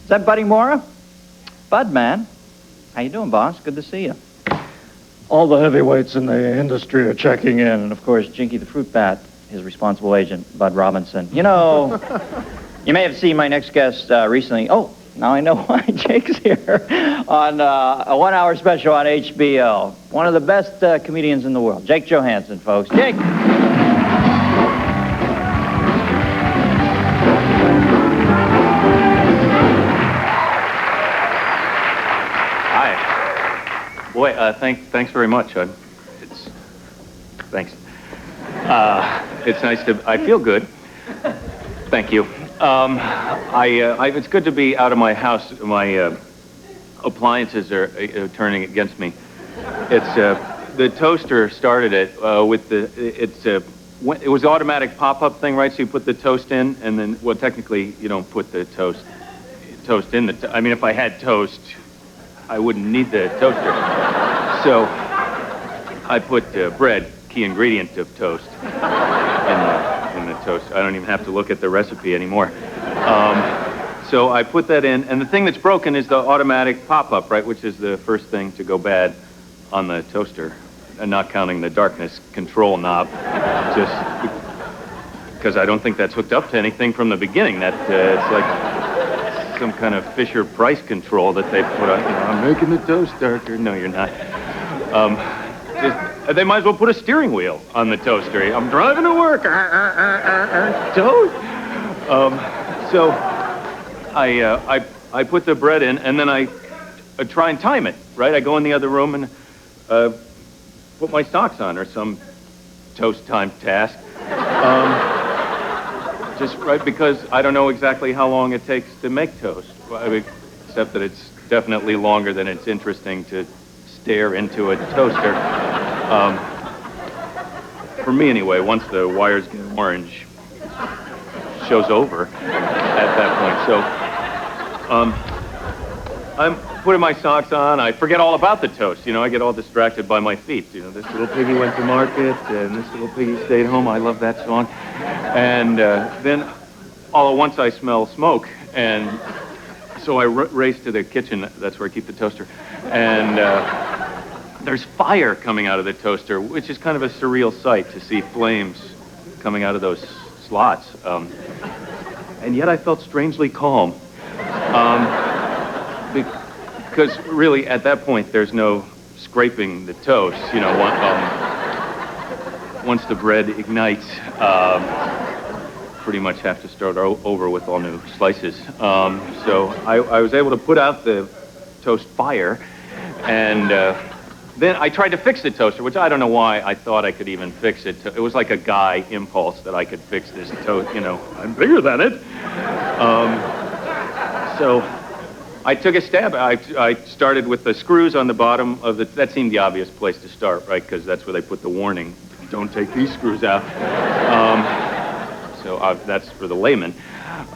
Is that Buddy Mora? Bud, man. How you doing, boss? Good to see you. All the heavyweights in the industry are checking in, and of course, Jinky the Fruit Bat, his responsible agent, Bud Robinson. You know, you may have seen my next guest recently. Oh, now I know why Jake's here on a one-hour special on HBO. One of the best comedians in the world, Jake Johannsen, folks. Jake! Boy, thanks very much. Thanks. It's nice to. I feel good. Thank you. It's good to be out of my house. My appliances are turning against me. It's the toaster started it with the. It was automatic pop-up thing, right? So you put the toast in, and then, well, technically you don't put the toast in the. I mean, if I had toast, I wouldn't need the toaster. So I put bread, key ingredient of toast, in the toast. I don't even have to look at the recipe anymore. So I put that in, and the thing that's broken is the automatic pop-up, right, which is the first thing to go bad on the toaster, and not counting the darkness control knob, just because I don't think that's hooked up to anything from the beginning. That it's like some kind of Fisher-Price control that they put on. You know, I'm making the toast darker. No, you're not. They might as well put a steering wheel on the toaster. I'm driving to work. Toast. So I put the bread in, and then I try and time it. Right? I go in the other room and put my socks on, or some toast time task. Just right, because I don't know exactly how long it takes to make toast. I mean, except that it's definitely longer than it's interesting to stare into a toaster. For me, anyway, once the wires get orange, show's over at that point. So, I'm putting my socks on. I forget all about the toast. You know, I get all distracted by my feet. You know, this little piggy went to market, and this little piggy stayed home. I love that song. And then, all at once, I smell smoke, and so I race to the kitchen. That's where I keep the toaster. And there's fire coming out of the toaster, which is kind of a surreal sight to see flames coming out of those slots. And yet I felt strangely calm. Because really, at that point, there's no scraping the toast. You know, once the bread ignites, pretty much have to start over with all new slices. So I was able to put out the toast fire, and then I tried to fix the toaster, which I don't know why I thought I could even fix it. It was like a guy impulse that I could fix this toast. You know, I'm bigger than it. So I took a stab. I started with the screws on the bottom of the. That seemed the obvious place to start, right? Because that's where they put the warning: don't take these screws out. So that's for the layman.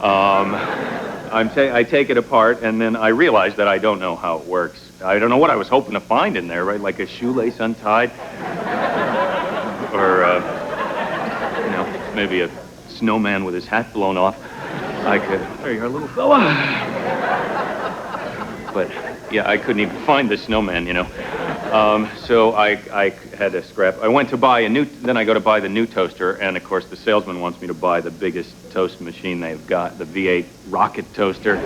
I take it apart, and then I realize that I don't know how it works. I don't know what I was hoping to find in there, right? Like a shoelace untied, or you know, maybe a snowman with his hat blown off. I could. There you are, little fella. But yeah, I couldn't even find the snowman, you know. So I had to scrap. I went to buy a new. Then I go to buy the new toaster, and of course the salesman wants me to buy the biggest toast machine they've got, the V8 rocket toaster.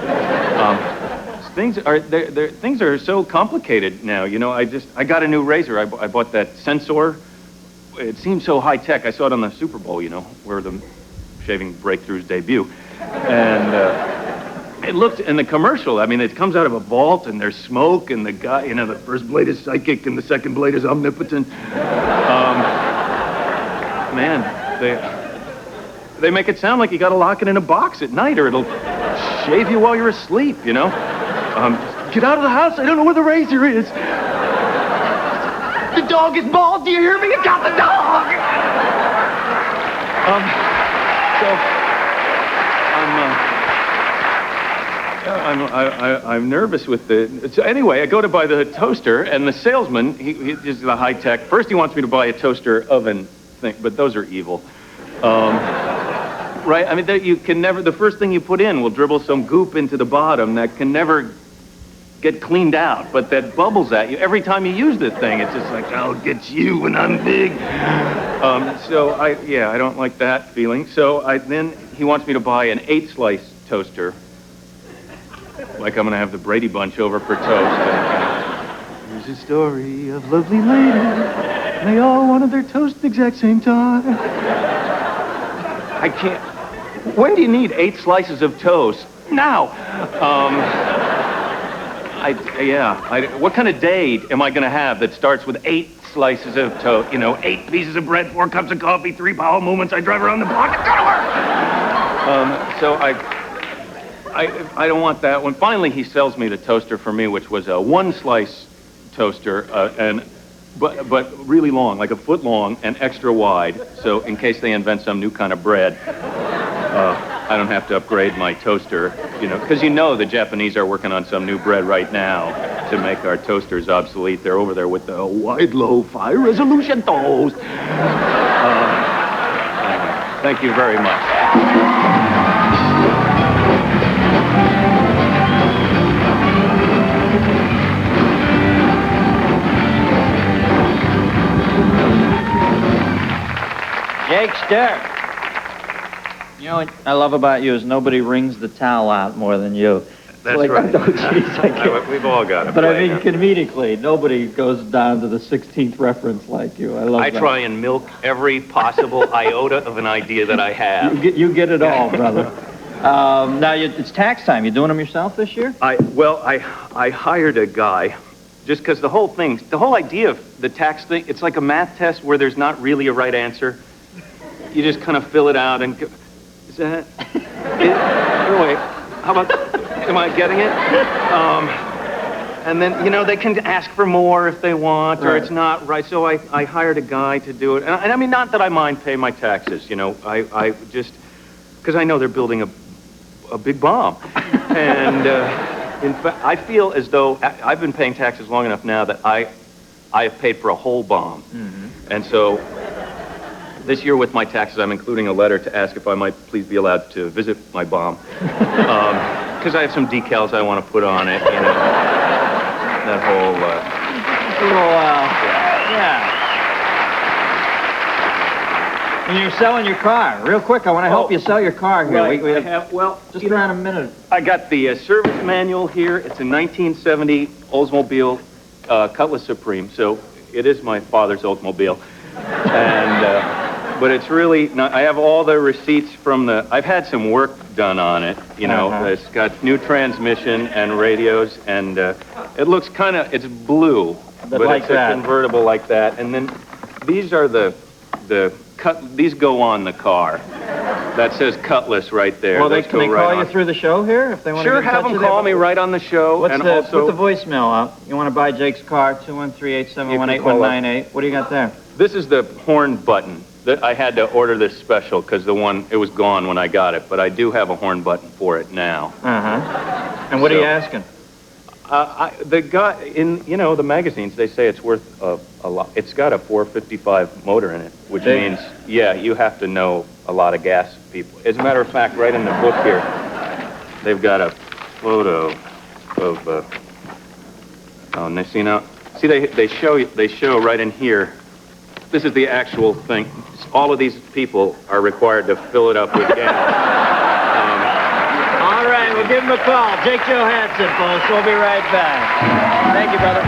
Things are so complicated now. You know, I got a new razor. I bought that Sensor. It seems so high tech. I saw it on the Super Bowl, you know, where the shaving breakthroughs debut, and it looked in the commercial. I mean, it comes out of a vault, and there's smoke, and the guy, you know, the first blade is psychic, and the second blade is omnipotent. Man, they make it sound like you got to lock it in a box at night, or it'll shave you while you're asleep. You know. Get out of the house. I don't know where the razor is. The dog is bald. Do you hear me? You got the dog. I'm nervous with the. So anyway, I go to buy the toaster, and the salesman, he is the high tech. First, he wants me to buy a toaster oven thing, but those are evil. right? I mean, you can never, the first thing you put in will dribble some goop into the bottom that can never get cleaned out, but that bubbles at you every time you use the thing. It's just like, I'll get you when I'm big. So I don't like that feeling. So then he wants me to buy an 8-slice toaster, like I'm gonna have the Brady Bunch over for toast. Here's a story of lovely lady. They all wanted their toast at the exact same time. I can't. When do you need 8 slices of toast? Now. What kind of day am I going to have that starts with 8 slices of toast? 8 pieces of bread, 4 cups of coffee, 3 bowel movements. I drive around the block and go to work. So I don't want that one. Finally, he sells me the toaster for me, which was a 1-slice toaster, but really long, like a foot long and extra wide. So in case they invent some new kind of bread, I don't have to upgrade my toaster, because the Japanese are working on some new bread right now to make our toasters obsolete. They're over there with the wide low high resolution toast. Anyway, thank you very much. Jake Sterr. What I love about you is nobody wrings the towel out more than you. That's right. Oh, geez, We've all got it. But I mean, comedically, nobody goes down to the 16th reference like you. I love that. I try and milk every possible iota of an idea that I have. You get it all, brother. Now, it's tax time. You doing them yourself this year? I hired a guy just because the whole idea of the tax thing, it's like a math test where there's not really a right answer. You just kind of fill it out and go, is that? Wait, how about, am I getting it? And then, they can ask for more if they want, or it's not right. So I hired a guy to do it. And I mean, not that I mind paying my taxes, I just, because I know they're building a big bomb. And in fact, I feel as though I've been paying taxes long enough now that I have paid for a whole bomb. Mm-hmm. And so this year with my taxes, I'm including a letter to ask if I might please be allowed to visit my bomb. Because I have some decals I want to put on it, that whole... Yeah. And you're selling your car. Real quick, I want to help you sell your car here. Right. We have, just around a minute. I got the service manual here. It's a 1970 Oldsmobile Cutlass Supreme, so it is my father's Oldsmobile. And... but it's really not, I have all the receipts from I've had some work done on it, It's got new transmission and radios, and it looks it's blue, but like it's that. A convertible like that. And then these are these go on the car. That says Cutlass right there. Well, can they call you through the show here if they want to Sure, have them call me right on the show. Put the voicemail up. You want to buy Jake's car, 213-871-8198. What do you got there? This is the horn button. I had to order this special because it was gone when I got it, but I do have a horn button for it now. And what are you asking? The guy in the magazines, they say it's worth a lot. It's got a 455 motor in it, which means you have to know a lot of gas people. As a matter of fact, right in the book here, they've got a photo of they show right in here. This is the actual thing. All of these people are required to fill it up with gas. All right, we'll give him a call. Jake Johannsen, folks. We'll be right back. Thank you, brother.